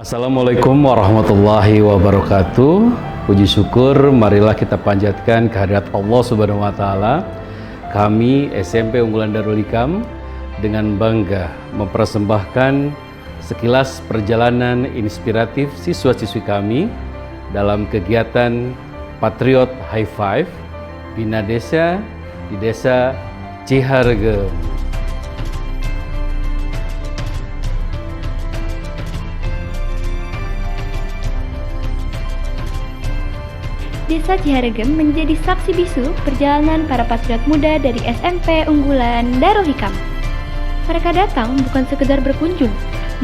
Assalamualaikum warahmatullahi wabarakatuh. Puji syukur marilah kita panjatkan kehadirat Allah Subhanahu wa taala. Kami SMP Unggulan Darul Hikam dengan bangga mempersembahkan sekilas perjalanan inspiratif siswa-siswi kami dalam kegiatan Patriot High Five Bina Desa di Desa Ciharegem. Desa Ciharegem menjadi saksi bisu perjalanan para patriot muda dari SMP Unggulan Darul Hikam. Mereka datang bukan sekedar berkunjung,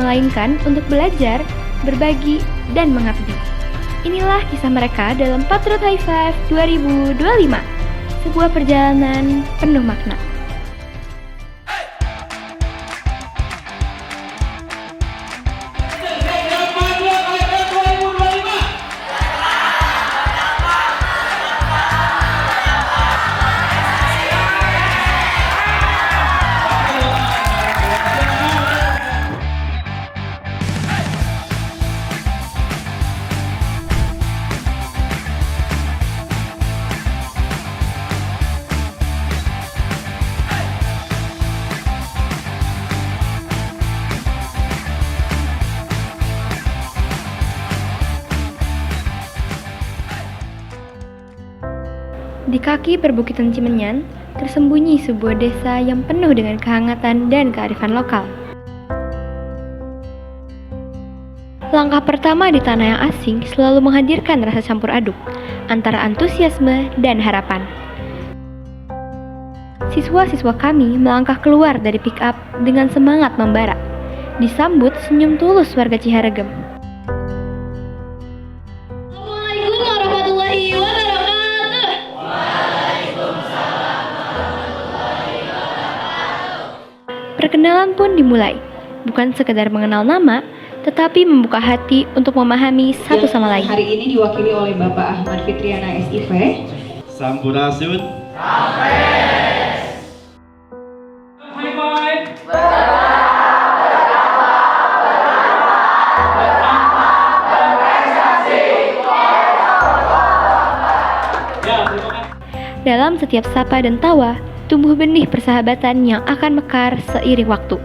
melainkan untuk belajar, berbagi, dan mengabdi. Inilah kisah mereka dalam Patriot High Five 2025, sebuah perjalanan penuh makna. Di kaki perbukitan Cimenyan, tersembunyi sebuah desa yang penuh dengan kehangatan dan kearifan lokal. Langkah pertama di tanah yang asing selalu menghadirkan rasa campur aduk antara antusiasme dan harapan. Siswa-siswa kami melangkah keluar dari pick-up dengan semangat membara, disambut senyum tulus warga Ciharegem. Assalamualaikum warahmatullahi wabarakatuh. Perkenalan pun dimulai, bukan sekedar mengenal nama, tetapi membuka hati untuk memahami satu sama lain. Hari ini diwakili oleh Bapak Ahmad Fitriana SIV. Sampurasun. Dalam setiap sapa dan tawa, tumbuh benih persahabatan yang akan mekar seiring waktu.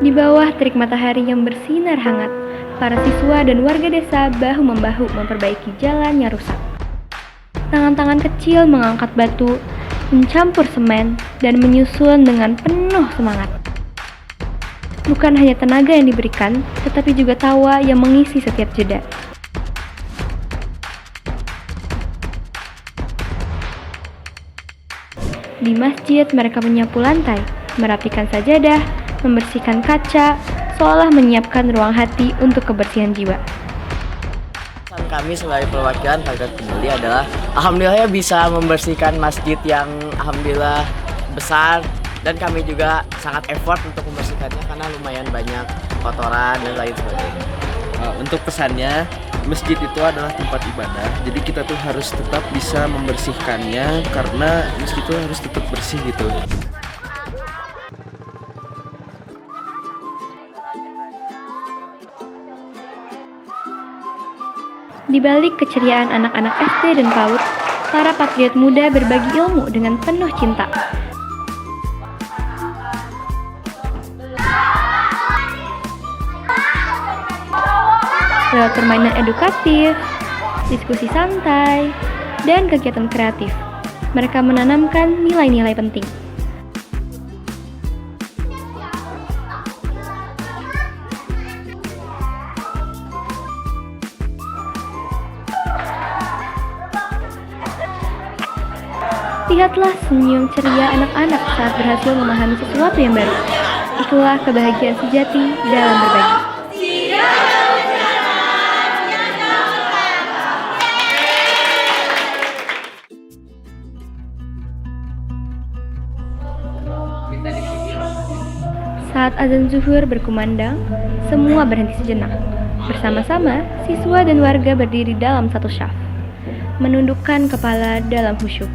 Di bawah terik matahari yang bersinar hangat, para siswa dan warga desa bahu-membahu memperbaiki jalan yang rusak. Tangan-tangan kecil mengangkat batu, mencampur semen, dan menyusun dengan penuh semangat. Bukan hanya tenaga yang diberikan, tetapi juga tawa yang mengisi setiap jeda. Di masjid mereka menyapu lantai, merapikan sajadah, membersihkan kaca, seolah menyiapkan ruang hati untuk kebersihan jiwa. Pesan kami sebagai perwakilan Patriot Peduli adalah alhamdulillah bisa membersihkan masjid yang alhamdulillah besar, dan kami juga sangat effort untuk membersihkannya karena lumayan banyak kotoran dan lain sebagainya. Untuk pesannya, masjid itu adalah tempat ibadah, jadi kita tuh harus tetap bisa membersihkannya karena masjid itu harus tetap bersih gitu. Di balik keceriaan anak-anak SD dan PAUD, para patriot muda berbagi ilmu dengan penuh cinta. Lewat permainan edukatif, diskusi santai, dan kegiatan kreatif, mereka menanamkan nilai-nilai penting. Lihatlah senyum ceria anak-anak saat berhasil memahami sesuatu yang baru. itulah kebahagiaan sejati dalam berbagi. Saat azan zuhur berkumandang, semua berhenti sejenak. Bersama-sama, siswa dan warga berdiri dalam satu syaf, menundukkan kepala dalam khusyuk.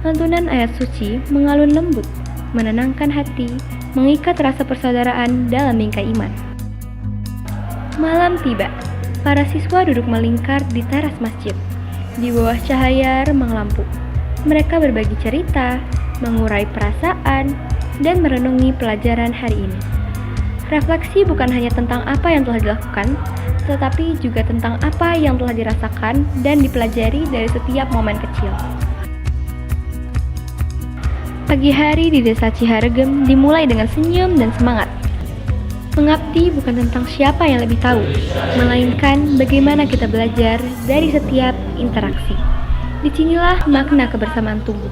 Lantunan ayat suci mengalun lembut, menenangkan hati, mengikat rasa persaudaraan dalam bingkai iman. Malam tiba, para siswa duduk melingkar di teras masjid. Di bawah cahaya remang lampu, mereka berbagi cerita, mengurai perasaan, dan merenungi pelajaran hari ini. Refleksi bukan hanya tentang apa yang telah dilakukan, tetapi juga tentang apa yang telah dirasakan dan dipelajari dari setiap momen kecil. Pagi hari di Desa Ciharegem dimulai dengan senyum dan semangat. Mengabdi bukan tentang siapa yang lebih tahu, melainkan bagaimana kita belajar dari setiap interaksi. Disinilah makna kebersamaan tumbuh,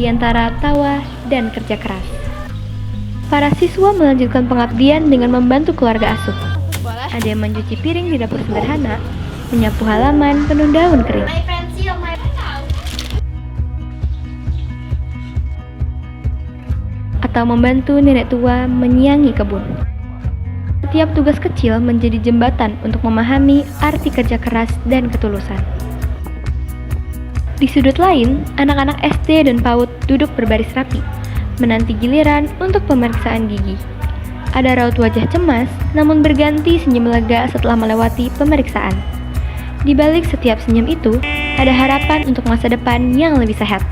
di antara tawa dan kerja keras. Para siswa melanjutkan pengabdian dengan membantu keluarga asuh. Ada yang mencuci piring di dapur sederhana, menyapu halaman penuh daun kering. Atau membantu nenek tua menyiangi kebun. Setiap tugas kecil menjadi jembatan untuk memahami arti kerja keras dan ketulusan. Di sudut lain, anak-anak SD dan PAUD duduk berbaris rapi, menanti giliran untuk pemeriksaan gigi. Ada raut wajah cemas, namun berganti senyum lega setelah melewati pemeriksaan. Di balik setiap senyum itu, ada harapan untuk masa depan yang lebih sehat.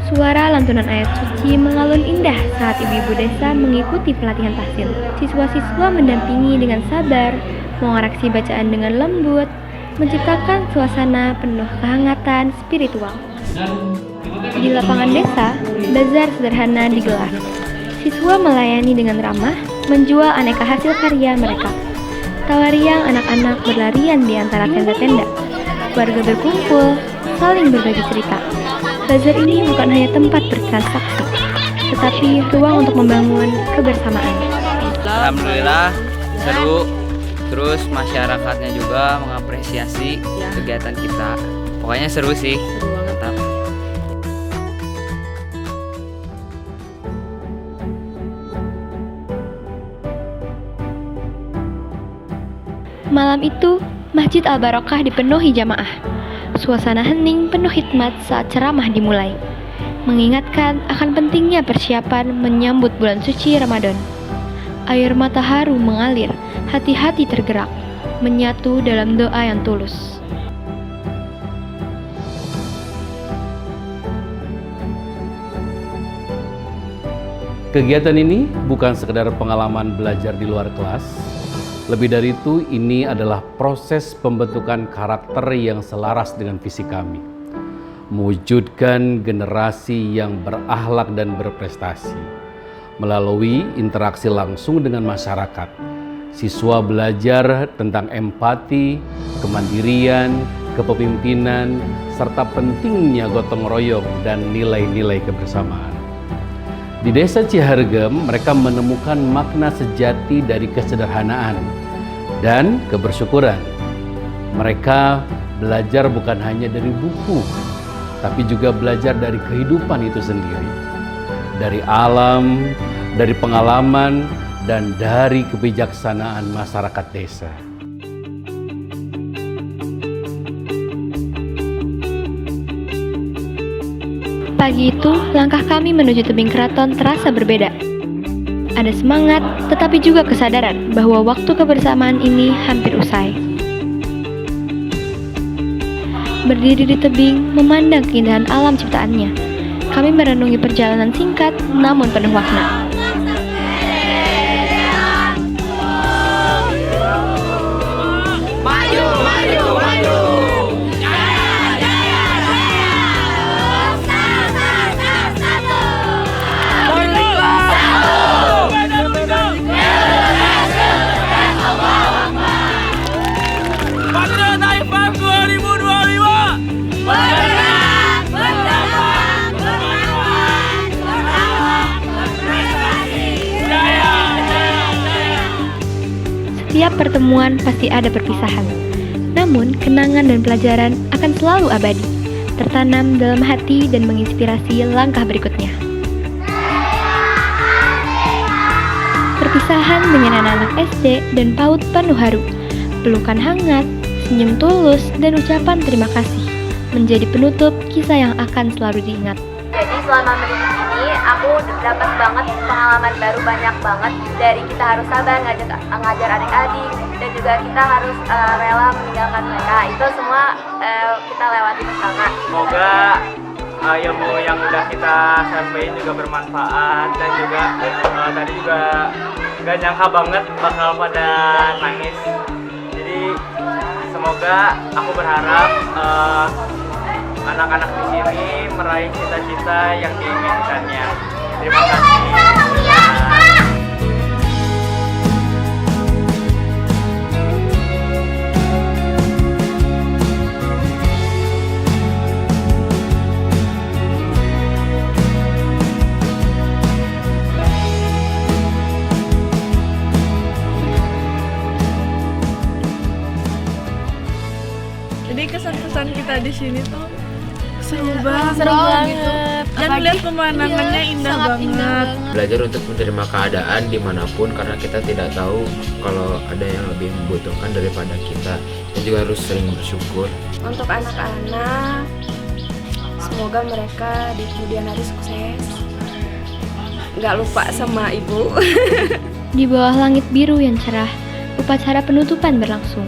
Suara lantunan ayat suci mengalun indah saat ibu-ibu desa mengikuti pelatihan tahsil. Siswa-siswa mendampingi dengan sabar, mengoreksi bacaan dengan lembut, menciptakan suasana penuh kehangatan spiritual. Di lapangan desa, bazar sederhana digelar. Siswa melayani dengan ramah, menjual aneka hasil karya mereka. Tawa riang anak-anak berlarian di antara tenda-tenda. Warga berkumpul, saling berbagi cerita. Bazar ini bukan hanya tempat bertransaksi, tetapi ruang untuk membangun kebersamaan. Alhamdulillah seru. Terus masyarakatnya juga mengapresiasi kegiatan kita. Pokoknya seru sih. Mantap. Malam itu, Masjid Al-Barokah dipenuhi jamaah. Suasana hening penuh hikmat saat ceramah dimulai, mengingatkan akan pentingnya persiapan menyambut bulan suci Ramadan. Air mata haru mengalir, hati-hati tergerak, menyatu dalam doa yang tulus. Kegiatan ini bukan sekedar pengalaman belajar di luar kelas. Lebih dari itu, ini adalah proses pembentukan karakter yang selaras dengan visi kami. Mewujudkan generasi yang berakhlak dan berprestasi. Melalui interaksi langsung dengan masyarakat, siswa belajar tentang empati, kemandirian, kepemimpinan, serta pentingnya gotong royong dan nilai-nilai kebersamaan. Di Desa Ciharegem, mereka menemukan makna sejati dari kesederhanaan dan kebersyukuran. Mereka belajar bukan hanya dari buku, tapi juga belajar dari kehidupan itu sendiri. Dari alam, dari pengalaman, dan dari kebijaksanaan masyarakat desa. Pagi itu, langkah kami menuju tebing keraton terasa berbeda. Ada semangat, tetapi juga kesadaran bahwa waktu kebersamaan ini hampir usai. Berdiri di tebing, memandang keindahan alam ciptaannya, kami merenungi perjalanan singkat namun penuh makna. setiap pertemuan pasti ada perpisahan. Namun, kenangan dan pelajaran akan selalu abadi, tertanam dalam hati dan menginspirasi langkah berikutnya. Perpisahan dengan anak-anak SD dan PAUD penuh haru, pelukan hangat, senyum tulus, dan ucapan terima kasih menjadi penutup kisah yang akan selalu diingat. Jadi selama mendidik ini aku dapat banget pengalaman baru banyak banget, dari kita harus sabar ngajar adik-adik dan juga kita harus rela meninggalkan mereka. Itu semua kita lewati bersama. Semoga ilmu yang udah kita sampaikan juga bermanfaat, dan juga tadi juga gak nyangka banget bakal pada nangis. Jadi semoga, aku berharap anak-anak di sini meraih cita-cita yang diinginkannya. Terima kasih. Jadi kesan-kesan kita di sini tuh seru banget gitu. Dan lihat pemandangannya indah banget. Belajar untuk menerima keadaan dimanapun, karena kita tidak tahu kalau ada yang lebih membutuhkan daripada kita, dan juga harus sering bersyukur. Untuk anak-anak, semoga mereka di kemudian hari sukses, nggak lupa sama ibu. Di bawah langit biru yang cerah, upacara penutupan berlangsung.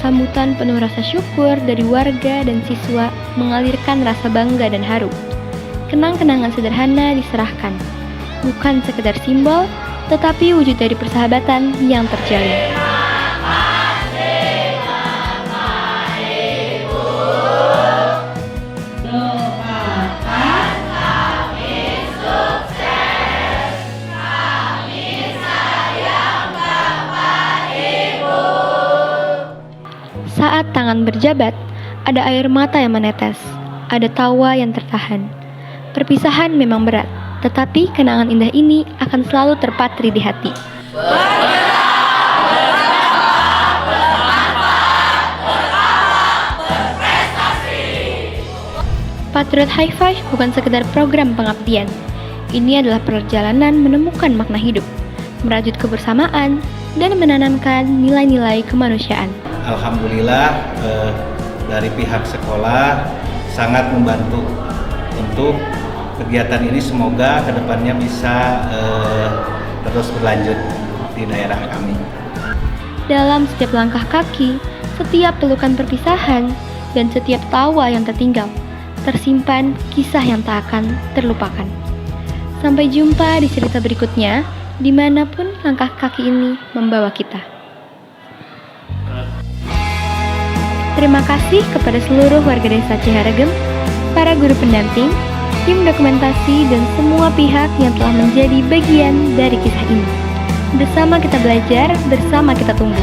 Sambutan penuh rasa syukur dari warga dan siswa mengalirkan rasa bangga dan haru. Kenang-kenangan sederhana diserahkan, bukan sekedar simbol, tetapi wujud dari persahabatan yang terjalin. Saat tangan berjabat, ada air mata yang menetes, ada tawa yang tertahan. Perpisahan memang berat, tetapi kenangan indah ini akan selalu terpatri di hati. Patriot High Five bukan sekedar program pengabdian. Ini adalah perjalanan menemukan makna hidup, merajut kebersamaan, dan menanamkan nilai-nilai kemanusiaan. Alhamdulillah dari pihak sekolah sangat membantu untuk kegiatan ini. Semoga kedepannya bisa terus berlanjut di daerah kami. Dalam setiap langkah kaki, setiap pelukan perpisahan, dan setiap tawa yang tertinggal, tersimpan kisah yang tak akan terlupakan. Sampai jumpa di cerita berikutnya, dimanapun langkah kaki ini membawa kita. Terima kasih kepada seluruh warga desa Ciharegem, para guru pendamping, tim dokumentasi, dan semua pihak yang telah menjadi bagian dari kisah ini. Bersama kita belajar, bersama kita tumbuh.